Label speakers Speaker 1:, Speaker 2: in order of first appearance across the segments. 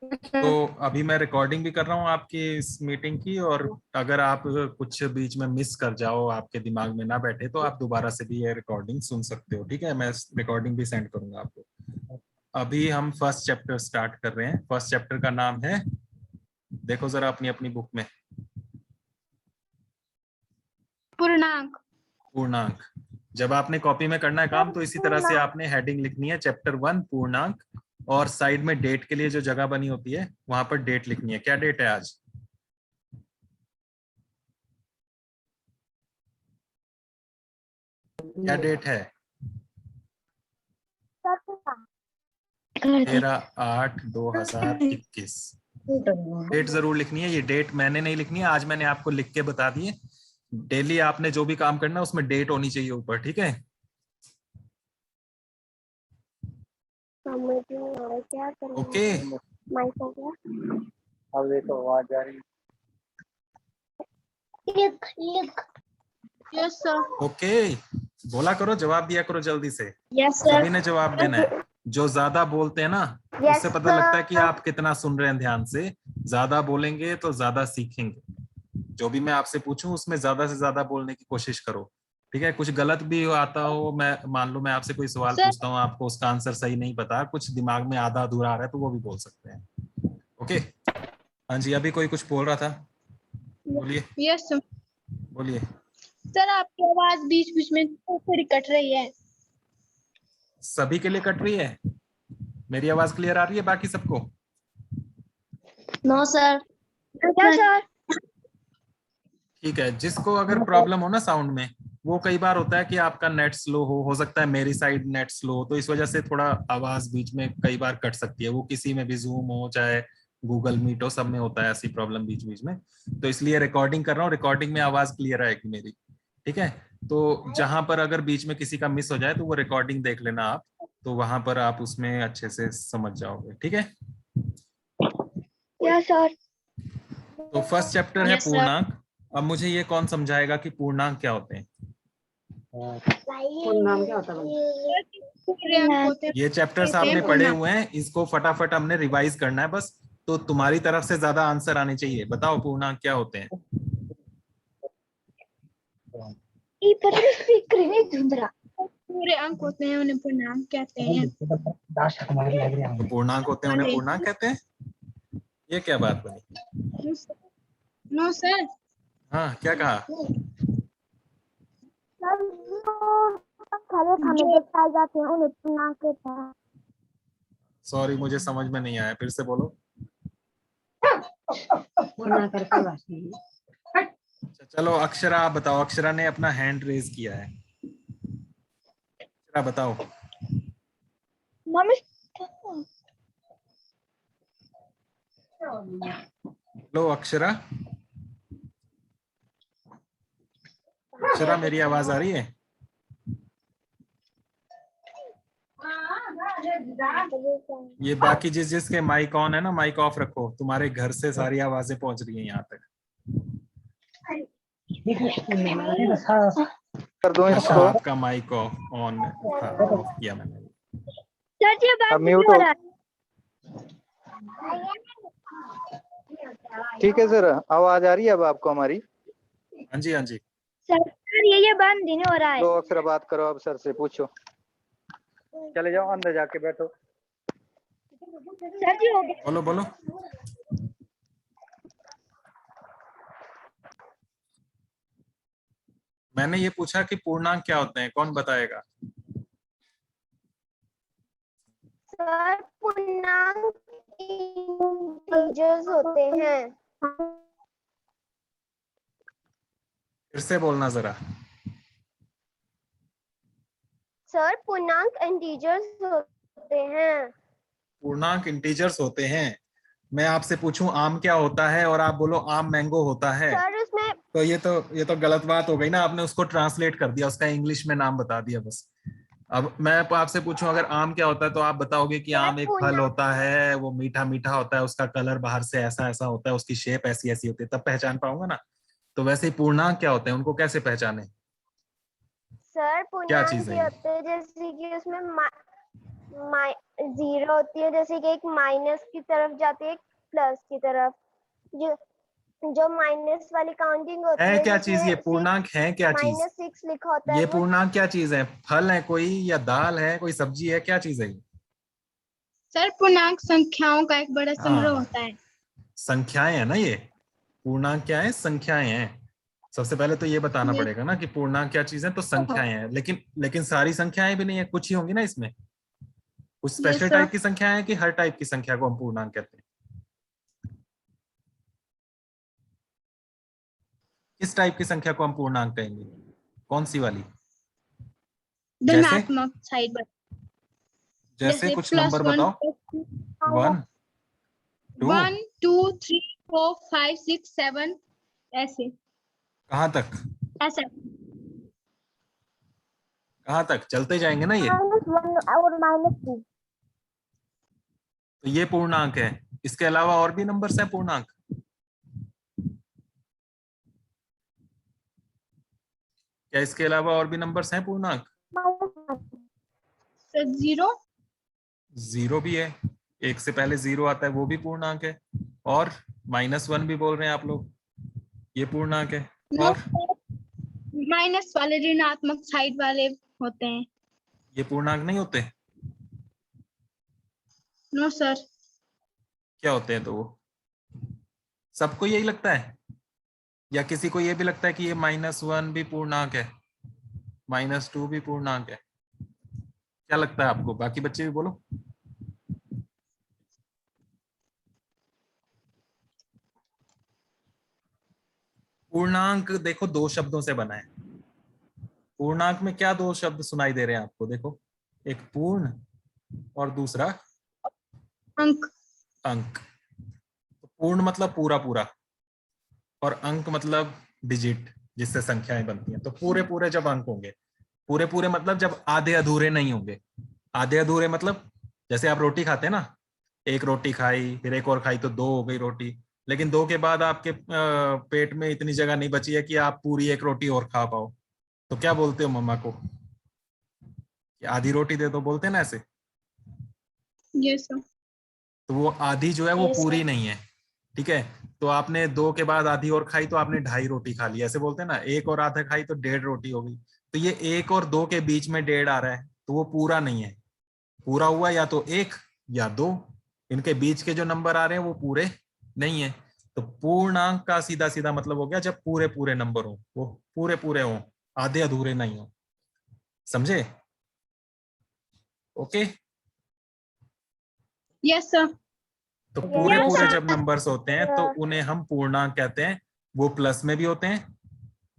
Speaker 1: तो अभी मैं रिकॉर्डिंग भी कर रहा हूँ आपकी इस मीटिंग की, और अगर आप कुछ बीच में मिस कर जाओ, आपके दिमाग में ना बैठे, तो आप दोबारा से भी ये रिकॉर्डिंग सुन सकते हो। ठीक है, मैं रिकॉर्डिंग भी सेंड करूंगा आपको। अभी हम फर्स्ट चैप्टर स्टार्ट कर रहे हैं। फर्स्ट चैप्टर का नाम है, देखो जरा अपनी अपनी बुक में,
Speaker 2: पूर्णांक।
Speaker 1: पूर्णांक। जब आपने कॉपी में करना है काम, तो इसी तरह से आपने हेडिंग लिखनी है, चैप्टर 1 पूर्णांक, और साइड में डेट के लिए जो जगह बनी होती है वहां पर डेट लिखनी है। क्या डेट है आज? क्या डेट है? 13/8/2021। डेट जरूर लिखनी है। ये डेट मैंने नहीं लिखनी है, आज मैंने आपको लिख के बता दी है। डेली आपने जो भी काम करना है उसमें डेट होनी चाहिए ऊपर। ठीक है, ओके।
Speaker 3: अब देखो आवाज आ रही।
Speaker 2: Yes sir.
Speaker 1: ओके, बोला करो, जवाब दिया करो जल्दी से।
Speaker 2: यस
Speaker 1: सभी
Speaker 2: सर।
Speaker 1: ने जवाब देना है। जो ज्यादा बोलते हैं ना, उससे पता लगता है कि आप कितना सुन रहे हैं ध्यान से। ज्यादा बोलेंगे तो ज्यादा सीखेंगे। जो भी मैं आपसे पूछूं उसमें ज्यादा से ज्यादा बोलने की कोशिश करो। ठीक है, कुछ गलत भी आता हो, मैं मान लो मैं आपसे कोई सवाल
Speaker 2: सर
Speaker 1: पूछता हूँ, आपको उसका आंसर सही नहीं पता, कुछ दिमाग में आधा अधूरा आ रहा है, तो वो भी बोल सकते हैं। ओके। हाँ जी, अभी कोई कुछ बोल रहा था, बोलिए
Speaker 2: यस सर।
Speaker 1: बोलिए।
Speaker 2: सर आपकी आवाज बीच बीच में थोड़ी कट रही है।
Speaker 1: सभी के लिए कट रही है? मेरी आवाज क्लियर आ रही है बाकी सबको?
Speaker 2: No sir. Yes sir.
Speaker 1: ठीक है, जिसको अगर प्रॉब्लम हो ना साउंड में, वो कई बार होता है कि आपका नेट स्लो हो सकता है मेरी साइड नेट स्लो हो, तो इस वजह से थोड़ा आवाज बीच में कई बार कट सकती है। वो किसी में भी जूम हो चाहे गूगल मीट हो, सब में होता है ऐसी प्रॉब्लम बीच बीच में। तो इसलिए रिकॉर्डिंग कर रहा हूँ, रिकॉर्डिंग में आवाज क्लियर आएगी मेरी। ठीक है, तो जहां पर अगर बीच में किसी का मिस हो जाए तो वो रिकॉर्डिंग देख लेना आप, तो वहां पर आप उसमें अच्छे से समझ जाओगे। ठीक है,
Speaker 2: यस सर।
Speaker 1: तो फर्स्ट चैप्टर है
Speaker 2: यस सर।
Speaker 1: पूर्णांक। अब मुझे ये कौन समझाएगा कि पूर्णांक क्या होते हैं?
Speaker 3: नाम क्या होता है?
Speaker 2: पूरे अंक होते
Speaker 1: ये चैप्टर्स आपने
Speaker 2: हैं
Speaker 1: पढ़े हुए हैं, इसको फटाफट हमने रिवाइज करना है बस। तो तुम्हारी तरफ से ज्यादा आंसर आने चाहिए। बताओ पूर्णांक क्या होते हैं?
Speaker 2: पूरे अंक होते हैं, उन्हें पूर्णांक कहते हैं।
Speaker 1: तो पूर्णांक होते हैं उन्हें पूर्णांक कहते हैं? ये क्या बात बनी?
Speaker 2: No sir.
Speaker 1: हाँ, क्या कहा?
Speaker 2: जाते हैं उन्हें पूर्णांक कहते हैं।
Speaker 1: सॉरी, मुझे समझ में नहीं आया, फिर से बोलो। अच्छा, चलो अक्षरा आप बताओ। अक्षरा ने अपना हैंड रेज किया है, अक्षरा बताओ।
Speaker 2: मम्मी
Speaker 1: लो अक्षरा, अक्षरा मेरी आवाज आ रही है? ये बाकी जिस जिसके माइक ऑन है ना, माइक ऑफ रखो, तुम्हारे घर से सारी आवाजें पहुंच रही हैं यहाँ तक।
Speaker 3: कर दो
Speaker 1: अच्छा,
Speaker 3: इसको।
Speaker 1: आपका माइक ऑन था, ऑफ किया मैंने।
Speaker 2: सर जी
Speaker 3: अब
Speaker 2: बात
Speaker 3: म्यूट
Speaker 2: हो
Speaker 3: हो।
Speaker 2: रहा
Speaker 3: ठीक है सर, आवाज आ रही है अब आपको हमारी?
Speaker 1: हाँ जी, हाँ जी।
Speaker 2: सर ये बंद नहीं हो रहा है।
Speaker 3: लो अक्षर बात करो, अब सर से पूछो। चले जाओ अंदर जाके बैठो।
Speaker 2: सर जी हो गया।
Speaker 1: बोलो बोलो। मैंने ये पूछा कि पूर्णांक क्या होते हैं, कौन बताएगा?
Speaker 2: सर पूर्णांक इंटीजर्स होते हैं।
Speaker 1: फिर से बोलना जरा।
Speaker 2: सर पूर्णांक इंटीजर्स होते हैं।
Speaker 1: पूर्णांक इंटीजर्स होते हैं। मैं आपसे पूछूं आम क्या होता है, और आप बोलो आम मैंगो होता है,
Speaker 2: सर उसमें
Speaker 1: तो ये तो गलत बात हो गई ना। आपने उसको ट्रांसलेट कर दिया, उसका इंग्लिश में नाम बता दिया बस। अब मैं आपसे पूछूं अगर आम क्या होता है, तो आप बताओगे कि
Speaker 2: सर
Speaker 1: आम एक फल
Speaker 2: पूर्णांक
Speaker 1: होता है, वो मीठा मीठा होता है, उसका कलर बाहर से ऐसा ऐसा होता है, उसकी शेप ऐसी ऐसी होती है, तब पहचान पाऊंगा ना। तो वैसे ही पूर्णांक क्या होते हैं, उनको कैसे पहचाने?
Speaker 2: सर
Speaker 1: क्या
Speaker 2: पूर्णांक
Speaker 1: चीज है
Speaker 2: ये
Speaker 1: ये?
Speaker 2: होते हैं जैसे कि उसमें
Speaker 4: जीरो होती है, जैसे कि एक माइनस की तरफ जाती है, एक प्लस की तरफ। जो जो माइनस वाली काउंटिंग होती
Speaker 1: है
Speaker 4: है,
Speaker 1: क्या चीज ये? पूर्णांक है क्या चीज?
Speaker 4: -6 लिखा होता है
Speaker 1: ये
Speaker 4: वो।
Speaker 1: पूर्णांक क्या चीज है? फल है कोई, या दाल है, कोई सब्जी है, क्या चीज है ये?
Speaker 2: सर पूर्णांक संख्याओं का एक बड़ा संग्रह
Speaker 1: हाँ,
Speaker 2: होता है।
Speaker 1: संख्याएं है ना ये। पूर्णांक क्या है? संख्याएं हैं। सबसे पहले तो ये बताना
Speaker 2: ये
Speaker 1: पड़ेगा ना कि पूर्णांक क्या चीज है, तो संख्याएं हैं। लेकिन लेकिन सारी संख्याएं भी नहीं है, कुछ ही होंगी ना इसमें। कुछ
Speaker 2: ये
Speaker 1: स्पेशल
Speaker 2: सर
Speaker 1: टाइप की संख्या है कि हर टाइप की संख्या को हम पूर्णांक कहते हैं? किस टाइप की संख्या को हम पूर्णांक कहेंगे? कौन सी वाली? जैसे
Speaker 2: धनात्मक साइड पर,
Speaker 1: जैसे
Speaker 2: जैसे
Speaker 1: कुछ नंबर
Speaker 2: +1,
Speaker 1: बताओ।
Speaker 4: +2
Speaker 1: 1 2
Speaker 2: 1 2 3 4 5 6 7 ऐसे
Speaker 1: कहाँ तक?
Speaker 2: ऐसा।
Speaker 1: कहाँ तक चलते जाएंगे ना ये?
Speaker 4: -1 और -2।
Speaker 1: तो ये पूर्णांक है। इसके अलावा और भी नंबर्स हैं पूर्णांक? क्या इसके अलावा और भी नंबर्स हैं पूर्णांक?
Speaker 2: सर जीरो,
Speaker 1: जीरो भी है। एक से पहले जीरो आता है, वो भी पूर्णांक है। और -1 भी बोल रहे हैं आप लोग, ये पूर्णांक है।
Speaker 2: नो
Speaker 1: और
Speaker 2: माइनस वाले ऋणात्मक साइड वाले होते हैं।
Speaker 1: ये पूर्णांक नहीं होते?
Speaker 2: No sir.
Speaker 1: क्या होते हैं तो वो? सबको यही लगता है, या किसी को ये भी लगता है कि ये -1 भी पूर्णांक है, -2 भी पूर्णांक है? क्या लगता है आपको? बाकी बच्चे भी बोलो। पूर्णांक देखो दो शब्दों से बना है। पूर्णांक में क्या दो शब्द सुनाई दे रहे हैं आपको? देखो, एक पूर्ण और दूसरा
Speaker 2: अंक।
Speaker 1: अंक। तो पूर्ण मतलब पूरा पूरा, और अंक मतलब डिजिट, जिससे संख्याएं बनती हैं। तो पूरे पूरे जब अंक होंगे, पूरे पूरे मतलब जब आधे अधूरे नहीं होंगे। आधे अधूरे मतलब जैसे आप रोटी खाते हैं ना, एक रोटी खाई फिर एक और खाई तो दो हो गई रोटी। लेकिन दो के बाद आपके पेट में इतनी जगह नहीं बची है कि आप पूरी एक रोटी और खा पाओ। तो क्या बोलते हो मम्मा को कि आधी रोटी दे दो, बोलते हैं ना ऐसे?
Speaker 2: ये सर।
Speaker 1: तो वो आधी जो है वो
Speaker 4: Yes,
Speaker 1: पूरी
Speaker 4: sir.
Speaker 1: नहीं है। ठीक है, तो आपने दो के बाद आधी और खाई तो आपने 2.5 रोटी खा ली, ऐसे बोलते हैं ना। एक और आधा खाई तो 1.5 रोटी हो गई। तो ये एक और दो के बीच में 1.5 आ रहा है, तो वो पूरा नहीं है। पूरा हुआ या तो एक या दो, इनके बीच के जो नंबर आ रहे हैं वो पूरे नहीं है। तो पूर्णांक का सीधा सीधा मतलब हो गया जब पूरे पूरे नंबर हो, वो पूरे पूरे हो, आधे अधूरे नहीं हो। समझे? ओके।
Speaker 2: Yes sir.
Speaker 1: तो पूरे
Speaker 4: Yes,
Speaker 1: पूरे
Speaker 4: sir.
Speaker 1: जब नंबर्स होते हैं तो उन्हें हम पूर्णांक कहते हैं। वो प्लस में भी होते हैं।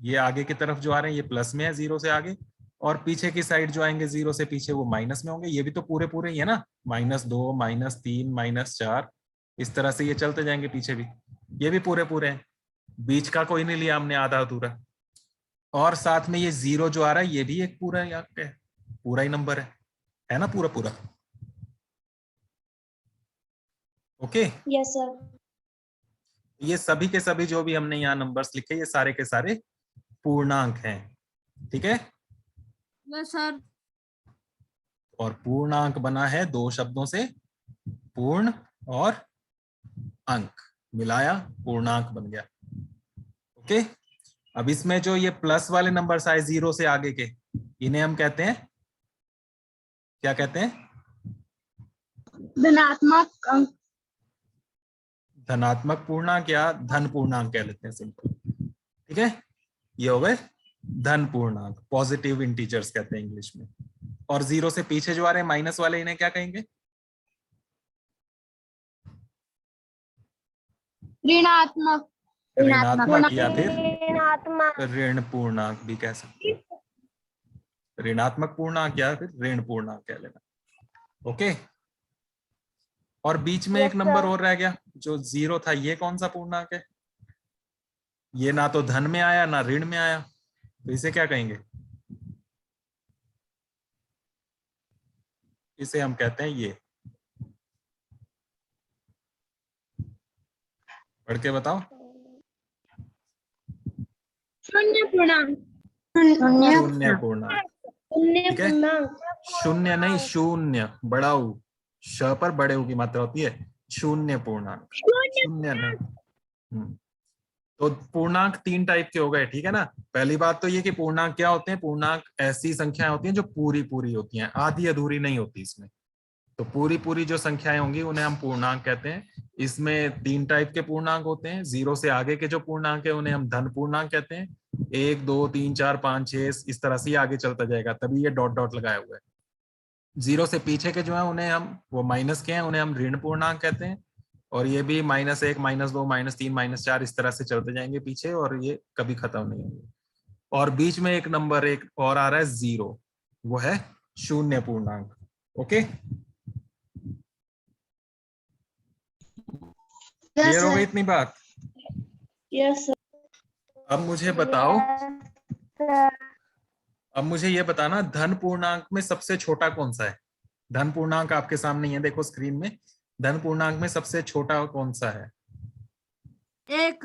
Speaker 1: ये आगे की तरफ जो आ रहे हैं ये प्लस में है, जीरो से आगे। और पीछे की साइड जो आएंगे जीरो से पीछे, वो माइनस में होंगे। ये भी तो पूरे पूरे ही है ना, -2 -3 -4, इस तरह से ये चलते जाएंगे पीछे भी। ये भी पूरे पूरे हैं, बीच का कोई नहीं लिया हमने आधा अधूरा। और साथ में ये जीरो जो आ रहा है ये भी एक पूरा अंक है, पूरा ही नंबर है ना, पूरा पूरा। ओके।
Speaker 4: Yes, sir.
Speaker 1: ये सभी के सभी जो भी हमने यहाँ नंबर्स लिखे, ये सारे के सारे पूर्णांक हैं। ठीक है।
Speaker 2: Yes sir.
Speaker 1: और पूर्णांक बना है दो शब्दों से, पूर्ण और अंक, मिलाया पूर्णांक बन गया। ओके। अब इसमें जो ये प्लस वाले नंबर्स आए जीरो से आगे के, इन्हें हम कहते हैं, क्या कहते हैं?
Speaker 2: धनात्मक अंक।
Speaker 1: धनात्मक पूर्णांक या धन पूर्णांक कह लेते हैं सिंपल। ठीक है, ये हो गए धन पूर्णांक, पॉजिटिव इंटीजर्स कहते हैं इंग्लिश में। और जीरो से पीछे जो आ रहे हैं माइनस वाले, इन्हें क्या कहेंगे?
Speaker 2: ऋणात्मक।
Speaker 1: ऋणात्मक या फिर
Speaker 4: ऋणात्मक।
Speaker 1: ऋण पूर्णांक भी कह सकते हैं। ऋणात्मक पूर्णांक या फिर ऋण पूर्णांक कह लेना। ओके। और बीच में एक
Speaker 4: Yes,
Speaker 1: नंबर
Speaker 4: sir.
Speaker 1: और रह गया जो जीरो था, ये कौन सा पूर्णांक है? ये ना तो धन में आया ना ऋण में आया, तो इसे क्या कहेंगे? इसे हम कहते हैं ये, पढ़ के बताओ।
Speaker 2: शून्य पूर्णांक।
Speaker 1: शून्य पूर्णांक।
Speaker 2: शून्य
Speaker 1: ठीक है,
Speaker 2: पूर्णांक।
Speaker 1: शून्य नहीं, शून्य, बड़ा ऊ, श पर बड़े ऊ की मात्रा होती है, शून्य पूर्णांक, शून्य नहीं। तो पूर्णांक 3 टाइप के हो गए, ठीक है ना। पहली बात तो ये कि पूर्णांक क्या होते हैं, पूर्णांक ऐसी संख्याएं होती हैं जो पूरी पूरी होती हैं, आधी अधूरी नहीं होती इसमें। तो पूरी पूरी जो संख्याएं होंगी उन्हें हम पूर्णांक कहते हैं। इसमें 3 टाइप के पूर्णांक होते हैं। 0 से आगे के जो पूर्णांक है उन्हें हम धन पूर्णांक कहते हैं। 1 2 3 4 5 6 इस तरह से आगे चलता जाएगा, तभी ये डॉट डॉट लगाया हुआ है। 0 से पीछे के जो है उन्हें हम, वो माइनस के हैं, उन्हें हम ऋण पूर्णांक कहते हैं। और ये भी -1 -2 -3 -4 इस तरह से चलते जाएंगे पीछे, और ये कभी खत्म नहीं होंगे। और बीच में एक नंबर एक और आ रहा है 0, वो है शून्य पूर्णांक। ओके, क्लियर हो गई इतनी बात?
Speaker 2: Yes sir.
Speaker 1: अब मुझे बताओ,
Speaker 4: सर
Speaker 1: अब मुझे ये बताना, धन पूर्णांक में सबसे छोटा कौन सा है? धन पूर्णांक आपके सामने ही है, देखो स्क्रीन में। धन पूर्णांक में सबसे छोटा कौन सा है?
Speaker 2: एक।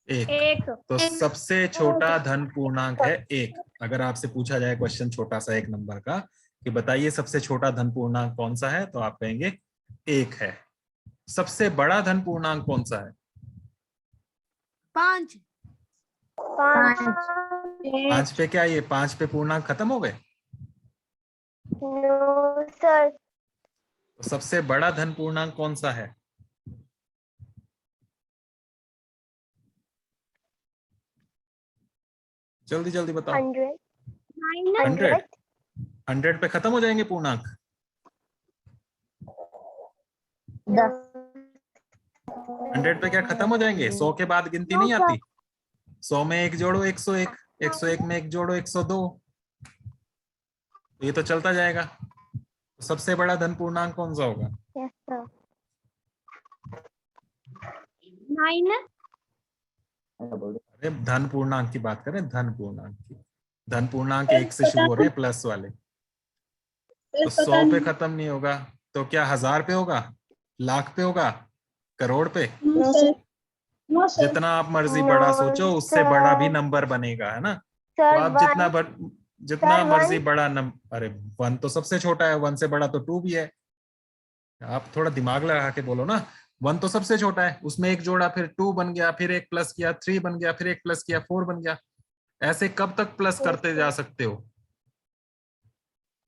Speaker 1: एक। तो सबसे छोटा धन पूर्णांक है 1। अगर आपसे पूछा जाए क्वेश्चन छोटा सा 1 नंबर का कि बताइए सबसे छोटा धन पूर्णांक कौन सा है, तो आप कहेंगे 1 है। सबसे बड़ा धन पूर्णांक कौन सा है?
Speaker 2: 5।
Speaker 1: 5 पे क्या, ये 5 पे पूर्णांक खत्म हो गए?
Speaker 4: No sir.
Speaker 1: तो सबसे बड़ा धन पूर्णांक कौन सा है? जल्दी जल्दी बताओ। 100। 100 पे खत्म हो जाएंगे पूर्णांक? 100 पे क्या खत्म हो जाएंगे? 100 के बाद गिनती नहीं आती? 100 में 1 जोड़ो 101, 101 में 1 जोड़ो 102, तो ये तो चलता जाएगा। तो सबसे बड़ा धन पूर्णांक कौन सा होगा?
Speaker 4: Yes sir.
Speaker 1: अरे धन पूर्णांक की बात करें, धन पूर्णांक की। धन पूर्णांक 1 से शुरू हो रहे हैं, प्लस वाले। तो 100 पे खत्म नहीं होगा, तो क्या 1000 पे होगा, लाख पे होगा, करोड़ पे? जितना आप मर्जी बड़ा सोचो, उससे बड़ा भी नंबर बनेगा, है ना। तो
Speaker 4: सर
Speaker 1: आप जितना
Speaker 4: सर,
Speaker 1: मर्जी बड़ा नंबर, अरे 1 तो सबसे छोटा है, 1 से बड़ा तो 2 भी है। आप थोड़ा दिमाग लगा के बोलो ना। 1 तो सबसे छोटा है, उसमें 1 जोड़ा, फिर 2 बन गया, फिर 1 प्लस किया 3 बन गया, फिर 1 प्लस किया 4 बन गया। ऐसे कब तक प्लस करते जा सकते हो?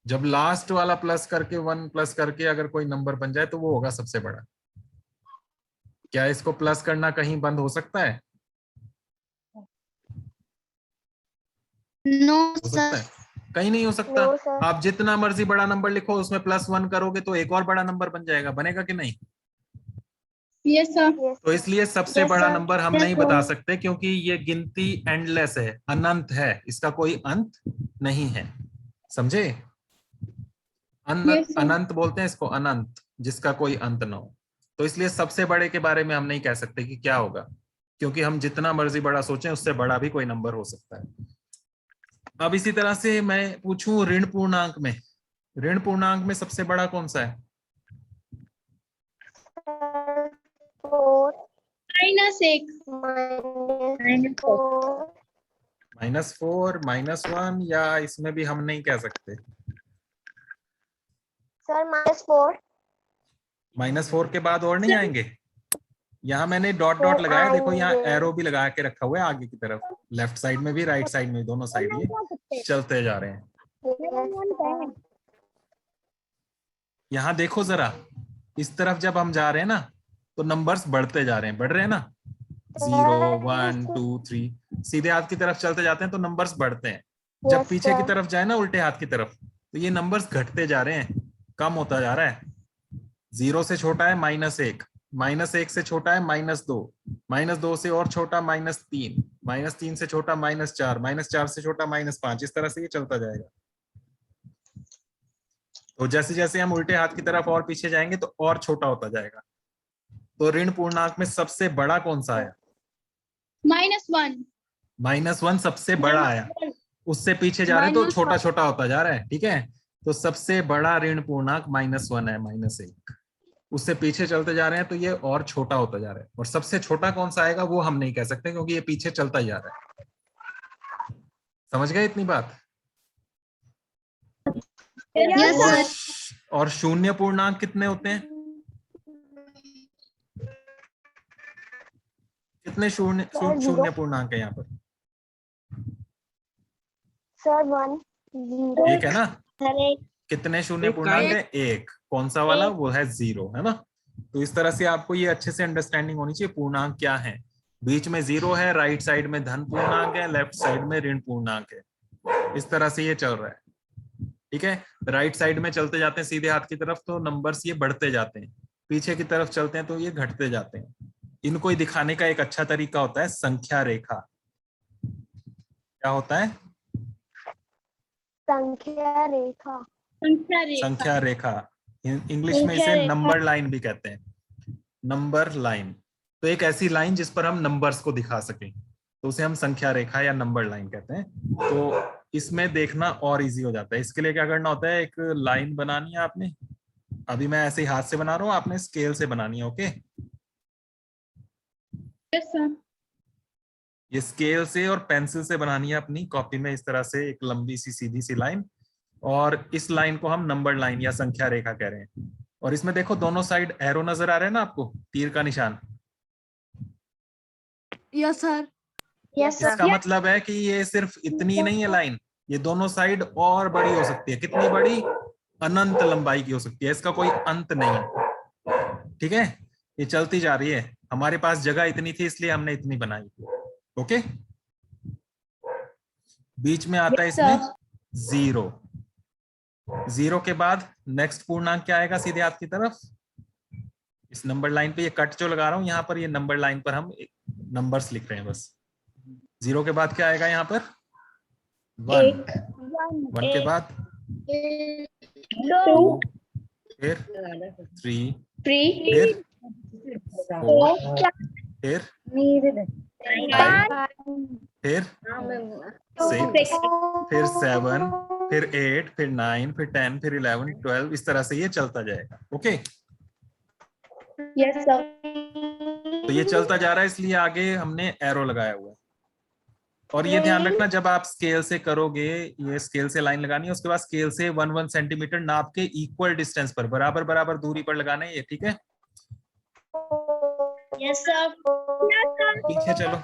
Speaker 1: जब लास्ट वाला प्लस करके 1 प्लस करके अगर कोई नंबर बन जाए तो वो होगा सबसे बड़ा। क्या इसको प्लस करना कहीं बंद हो सकता है?
Speaker 2: नो
Speaker 1: हो सकता है? कहीं नहीं हो सकता।
Speaker 4: No sir.
Speaker 1: आप जितना मर्जी बड़ा नंबर लिखो, उसमें +1 करोगे तो एक और बड़ा नंबर बन जाएगा, बनेगा कि नहीं?
Speaker 2: Yes sir.
Speaker 1: तो इसलिए सबसे बड़ा नंबर हम नहीं बता सकते, क्योंकि ये गिनती एंडलेस है, अनंत है, इसका कोई अंत नहीं है। समझे? अनंत बोलते हैं इसको, अनंत, जिसका कोई अंत ना हो। तो इसलिए सबसे बड़े के बारे में हम नहीं कह सकते कि क्या होगा, क्योंकि हम जितना मर्जी बड़ा सोचें, उससे बड़ा भी कोई नंबर हो सकता है। अब इसी तरह से मैं पूछूं ऋण पूर्णांक में, ऋण पूर्णांक में सबसे बड़ा कौन सा है?
Speaker 4: -4
Speaker 2: -1।
Speaker 4: -4
Speaker 1: -4 -1, या इसमें भी हम नहीं कह सकते।
Speaker 4: सर -4।
Speaker 1: -4 के बाद और नहीं आएंगे? यहाँ मैंने डॉट डॉट
Speaker 4: सर,
Speaker 1: लगाया, देखो यहाँ
Speaker 4: आएंगे।
Speaker 1: एरो भी लगा के रखा हुआ है आगे की तरफ, लेफ्ट साइड में भी राइट साइड में, दोनों साइड ये चलते जा रहे हैं। यहाँ देखो जरा, इस तरफ जब हम जा रहे हैं ना, तो नंबर्स बढ़ते जा रहे हैं, बढ़ रहे हैं ना, 0 1 2 3, सीधे हाथ की तरफ चलते जाते हैं तो नंबर्स बढ़ते हैं। जब
Speaker 4: Yes,
Speaker 1: पीछे की
Speaker 4: sir.
Speaker 1: तरफ जाए ना, उल्टे हाथ की तरफ, तो ये नंबर्स घटते जा रहे हैं, कम होता जा रहा है। 0 से छोटा है -1, -1 से छोटा है -2, -2 से और छोटा -3, -3 से छोटा -4, -4 से छोटा -5, इस तरह से ये चलता जाएगा। तो जैसे जैसे हम उल्टे हाथ की तरफ और पीछे जाएंगे तो और छोटा होता जाएगा। तो ऋण पूर्णांक में सबसे बड़ा कौन सा आया?
Speaker 2: -1।
Speaker 1: -1 सबसे बड़ा आया। उससे पीछे जा रहे हैं तो छोटा छोटा होता जा रहा है, ठीक है। तो सबसे बड़ा ऋण पूर्णांक -1 है, -1। उससे पीछे चलते जा रहे हैं तो ये और छोटा होता जा रहा है, और सबसे छोटा कौन सा आएगा वो हम नहीं कह सकते, क्योंकि ये पीछे चलता जा रहा है। समझ गए इतनी बात?
Speaker 2: Yes,
Speaker 1: और
Speaker 2: sir.
Speaker 1: और शून्य पूर्णांक कितने होते हैं? कितने शून्य शून्य पूर्णांक है यहाँ पर?
Speaker 4: सर 1 0
Speaker 1: एक है ना? कितने शून्य
Speaker 3: एक
Speaker 1: पूर्णांक है? एक। कौन सा वाला? वो है 0, है ना? तो इस तरह से आपको ये अच्छे से अंडरस्टैंडिंग होनी चाहिए पूर्णांक क्या है। बीच में 0 है, राइट साइड में धन पूर्णांक है, लेफ्ट साइड में ऋण पूर्णांक है। इस तरह से ये चल रहा है, ठीक है। राइट साइड में चलते जाते हैं सीधे हाथ की तरफ तो नंबर्स ये बढ़ते जाते हैं, पीछे की तरफ चलते हैं तो ये घटते जाते हैं। इनको ही दिखाने का एक अच्छा तरीका होता है संख्या रेखा। क्या होता है?
Speaker 4: संख्या रेखा।
Speaker 1: संख्या रेखा। इंग्लिश में इसे नंबर लाइन भी कहते हैं, नंबर लाइन। तो एक ऐसी लाइन जिस पर हम नंबर्स को दिखा सकें तो उसे हम संख्या रेखा या नंबर लाइन कहते हैं। तो इसमें देखना और इजी हो जाता है। इसके लिए क्या करना होता है, एक लाइन बनानी है आपने। अभी मैं ऐसे ही हाथ से बना रहा हूँ, आपने स्केल से बनानी है। Okay,
Speaker 2: Yes, sir.
Speaker 1: ये स्केल से और पेंसिल से बनानी है अपनी कॉपी में, इस तरह से एक लंबी सी सीधी सी लाइन। और इस लाइन को हम नंबर लाइन या संख्या रेखा कह रहे हैं। और इसमें देखो दोनों साइड एरो नजर आ रहे हैं ना आपको, तीर का निशान।
Speaker 2: Yes, sir.
Speaker 1: इसका मतलब है कि ये सिर्फ इतनी ही नहीं है लाइन, ये दोनों साइड और बड़ी हो सकती है। कितनी बड़ी? अनंत लंबाई की हो सकती है, इसका कोई अंत नहीं। ठीक है, ये चलती जा रही है। हमारे पास जगह इतनी थी इसलिए हमने इतनी बनाई। ओके, बीच में आता है इसमें 0। 0 के बाद नेक्स्ट पूर्णांक क्या आएगा सीधे हाथ की तरफ? इस नंबर लाइन पे ये कट जो लगा रहा हूं यहाँ पर, ये नंबर लाइन पर हम नंबर्स लिख रहे हैं बस। 0 के बाद क्या आएगा यहाँ पर? 1। 1 के बाद 2, फिर 3, फिर 4, फिर 6, फिर 7, फिर 8, फिर 9, फिर 10, फिर 11, 12, इस तरह से ये चलता जाएगा। Okay,
Speaker 2: Yes, sir.
Speaker 1: तो ये चलता जा रहा है इसलिए आगे हमने एरो लगाया हुआ है। और ये ध्यान रखना, जब आप स्केल से करोगे, ये स्केल से लाइन लगानी है, उसके बाद स्केल से 1 सेंटीमीटर नाप के इक्वल डिस्टेंस पर, बराबर बराबर दूरी पर लगाना है ये, ठीक है।
Speaker 2: Yes, sir.
Speaker 1: पीछे चलो।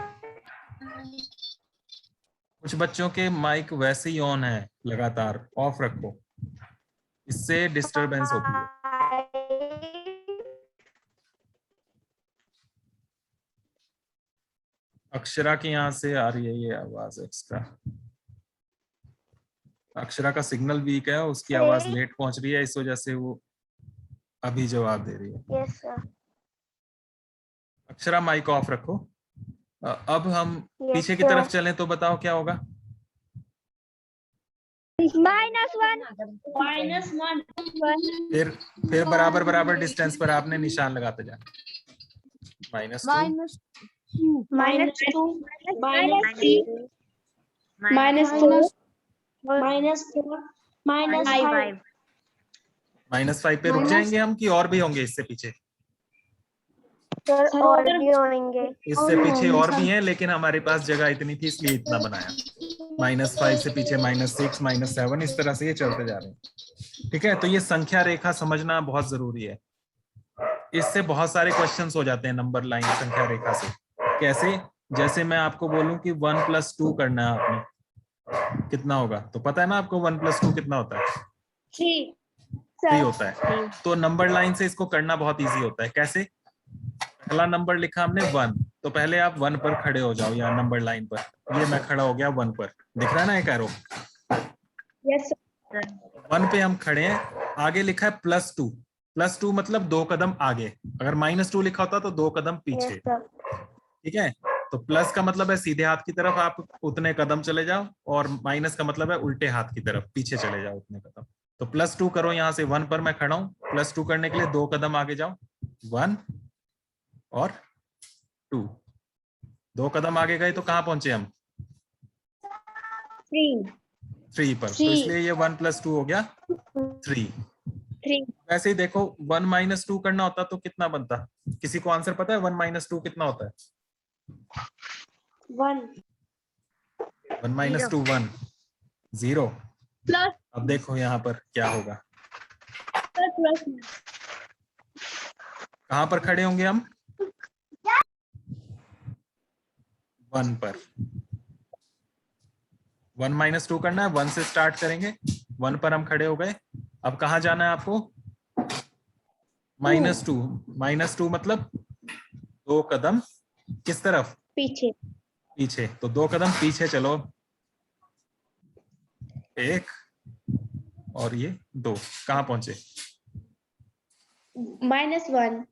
Speaker 1: कुछ बच्चों के माइक वैसे ही ऑन है लगातार, ऑफ रखो, इससे डिस्टरबेंस होती है। अक्षरा की यहाँ से आ रही है ये आवाज एक्स्ट्रा। अक्षरा का सिग्नल वीक है, उसकी आवाज लेट पहुंच रही है, इस वजह से वो अभी जवाब दे रही है।
Speaker 4: Yes sir.
Speaker 1: Akshara mike off रखो। अब हम
Speaker 4: Yes,
Speaker 1: पीछे की
Speaker 4: sir.
Speaker 1: तरफ चलें तो बताओ क्या होगा?
Speaker 2: -1.
Speaker 1: फिर बराबर बराबर डिस्टेंस पर आपने निशान लगाते जाना। -2,
Speaker 2: -2. -2. -4.
Speaker 1: -5 पे रुक जाएंगे हम कि और भी होंगे इससे पीछे?
Speaker 4: सर और भी होंगे।
Speaker 1: इससे पीछे और भी हैं, लेकिन हमारे पास जगह इतनी थी इसलिए इतना बनाया। -5 से पीछे -6, -7, इस तरह से ये चलते जा रहे हैं। ठीक है, तो ये संख्या रेखा समझना बहुत जरूरी है। इससे बहुत सारे क्वेश्चंस हो जाते हैं नंबर लाइन संख्या रेखा से। कैसे? जैसे मैं आपको बोलूं कि 1 + 2 करना है आपने, कितना होगा? तो पता है ना आपको 1 + 2 कितना होता है? 3 होता है। तो नंबर लाइन से इसको करना बहुत इजी होता है। कैसे? पहला नंबर लिखा हमने 1, तो पहले आप 1 पर खड़े हो जाओ या नंबर लाइन पर। ये मैं खड़ा हो गया 1 पर, दिख रहा है ना एक एरो?
Speaker 2: Yes, sir.
Speaker 1: 1 पे हम खड़े हैं। आगे लिखा है +2। +2 मतलब 2 कदम आगे। अगर -2 लिखा होता तो 2 कदम पीछे।
Speaker 4: Yes sir.
Speaker 1: ठीक है, तो प्लस का मतलब है सीधे हाथ की तरफ आप उतने कदम चले जाओ, और माइनस का मतलब है उल्टे हाथ की तरफ पीछे चले जाओ उतने कदम। तो +2 करो, यहाँ से 1 पर मैं खड़ा हूं। +2 करने के लिए 2 कदम आगे जाओ, 1 और 2। 2 कदम आगे गए तो कहां पहुंचे हम? 3 पर। तो इसलिए ये 1 + 2 हो गया 3। वैसे ही देखो 1 - 2 करना होता तो कितना बनता? किसी को आंसर पता है 1 - 2 कितना होता है?
Speaker 2: 1.
Speaker 1: 1 - 2 1 0।
Speaker 2: प्लस
Speaker 1: अब देखो यहाँ पर क्या होगा,
Speaker 2: प्लस
Speaker 1: कहाँ पर खड़े होंगे हम? 1 पर। 1 माइनस 2 करना है, 1 से स्टार्ट करेंगे, 1 पर हम खड़े हो गए। अब कहाँ जाना है आपको? -2। -2 मतलब 2 कदम किस तरफ?
Speaker 2: पीछे।
Speaker 1: पीछे। तो 2 कदम पीछे चलो, 1 और ये 2, कहाँ पहुंचे?
Speaker 2: -1
Speaker 1: -1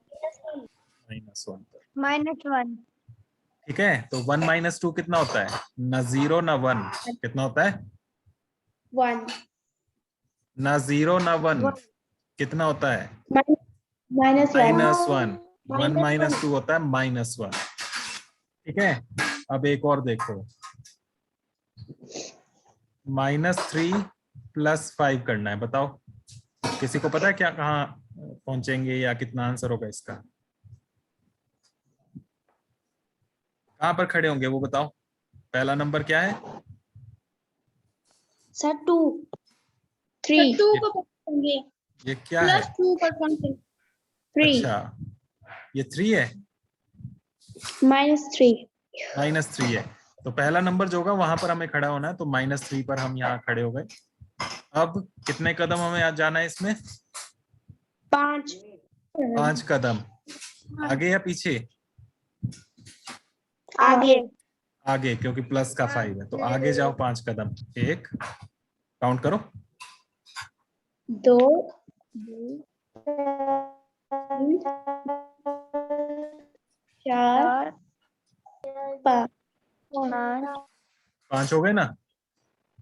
Speaker 1: पर।
Speaker 4: -1
Speaker 1: ठीक है, तो 1 माइनस 2 कितना होता है? ना 0 ना 1, कितना होता है?
Speaker 2: 1
Speaker 1: ना 0 ना 1, कितना होता है?
Speaker 2: -1
Speaker 1: -1। 1 माइनस 2 होता है -1। ठीक है, अब एक और देखो, -3 + 5 करना है। बताओ, किसी को पता है क्या, कहाँ पहुंचेंगे या कितना आंसर होगा इसका? कहाँ पर खड़े होंगे वो बताओ। पहला नंबर क्या है?
Speaker 2: सर 2 3 2 को पकड़ेंगे,
Speaker 1: ये क्या है?
Speaker 2: +2 पर पहुंचेंगे 3
Speaker 1: अच्छा, ये 3 है,
Speaker 2: -3
Speaker 1: -3 है। तो पहला नंबर जो होगा वहां पर हमें खड़ा होना है, तो -3 पर हम यहाँ खड़े हो गए। अब कितने कदम हमें आज जाना है इसमें? 5 कदम। आगे या पीछे?
Speaker 4: आगे
Speaker 1: आगे, क्योंकि प्लस का 5 है, तो आगे जाओ 5 कदम। 1, काउंट करो,
Speaker 2: 2 4 5
Speaker 1: 5 हो गए ना?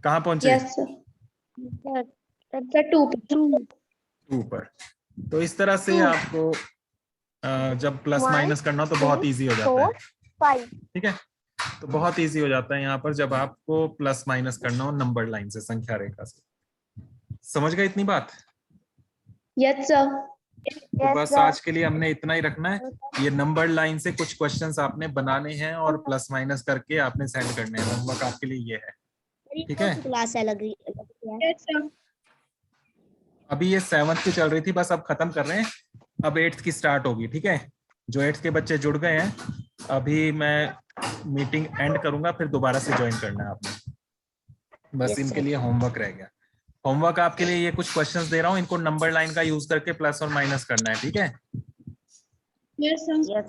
Speaker 1: कहाँ पहुंचे?
Speaker 2: यस सर 2
Speaker 1: 2 पर। तो इस तरह से आपको जब प्लस माइनस करना हो तो बहुत इजी हो जाता है।
Speaker 4: 5
Speaker 1: ठीक है, तो बहुत इजी हो जाता है यहाँ पर जब आपको प्लस माइनस करना हो नंबर लाइन से, संख्या रेखा से। समझ गए इतनी बात?
Speaker 2: यस सर
Speaker 1: तो बस आज के लिए हमने इतना ही रखना है। ये नंबर लाइन से कुछ क्वेश्चंस आपने बनाने हैं और प्लस माइनस करके आपने सेंड करने हैं। होमवर्क आपके लिए ये है, ठीक है?
Speaker 4: क्लास है लग
Speaker 2: यस सर
Speaker 1: अभी ये 7th की चल रही थी, बस अब खत्म कर रहे हैं, अब 8th की स्टार्ट होगी। ठीक है, जो 8th के बच्चे जुड़ गए हैं, अभी मैं मीटिंग एंड करूंगा, फिर दोबारा से ज्वाइन करना है आपने। बस इनके लिए होमवर्क रह गया। होमवर्क आपके लिए ये कुछ क्वेश्चंस दे रहा हूँ, इनको नंबर लाइन का यूज करके प्लस और माइनस करना है। ठीक है,
Speaker 2: यस सर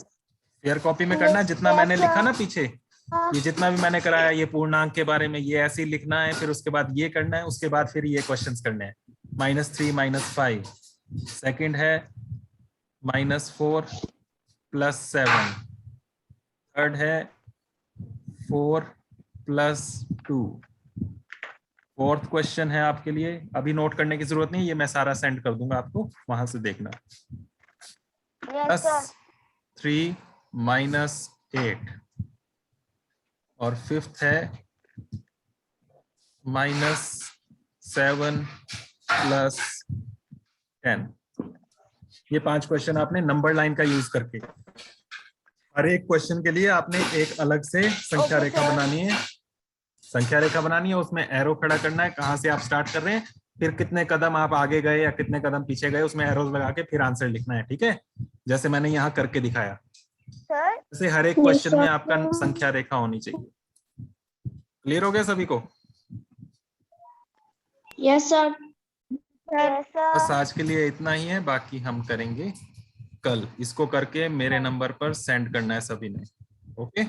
Speaker 1: फेयर कॉपी में करना है, जितना मैंने लिखा ना पीछे, ये जितना भी मैंने कराया, ये पूर्णांक के बारे में ये ऐसे ही लिखना है, फिर उसके बाद ये करना है, उसके बाद फिर ये क्वेश्चंस करने हैं। -3 -5, सेकंड है -4 + 7, थर्ड है 4 + 2, फोर्थ क्वेश्चन है आपके लिए, अभी नोट करने की जरूरत नहीं, ये मैं सारा सेंड कर दूंगा आपको, वहां से देखना। +3 - 8, और फिफ्थ है -7 + 10। ये 5 क्वेश्चन आपने नंबर लाइन का यूज करके, हर एक क्वेश्चन के लिए आपने एक अलग से संख्या रेखा बनानी है। संख्या रेखा बनानी है, उसमें एरो खड़ा करना है, कहाँ से आप स्टार्ट कर रहे हैं, फिर कितने कदम आप आगे गए या कितने कदम पीछे गए, उसमें एरोज लगा के फिर आंसर लिखना है। ठीक है, जैसे मैंने यहाँ करके दिखाया,
Speaker 4: सर
Speaker 1: जैसे हर एक क्वेश्चन में आपका संख्या रेखा होनी चाहिए। क्लियर हो गया सभी को?
Speaker 2: यस सर
Speaker 1: बस आज के लिए इतना ही है, बाकी हम करेंगे कल। इसको करके मेरे नंबर पर सेंड करना है सभी ने। ओके।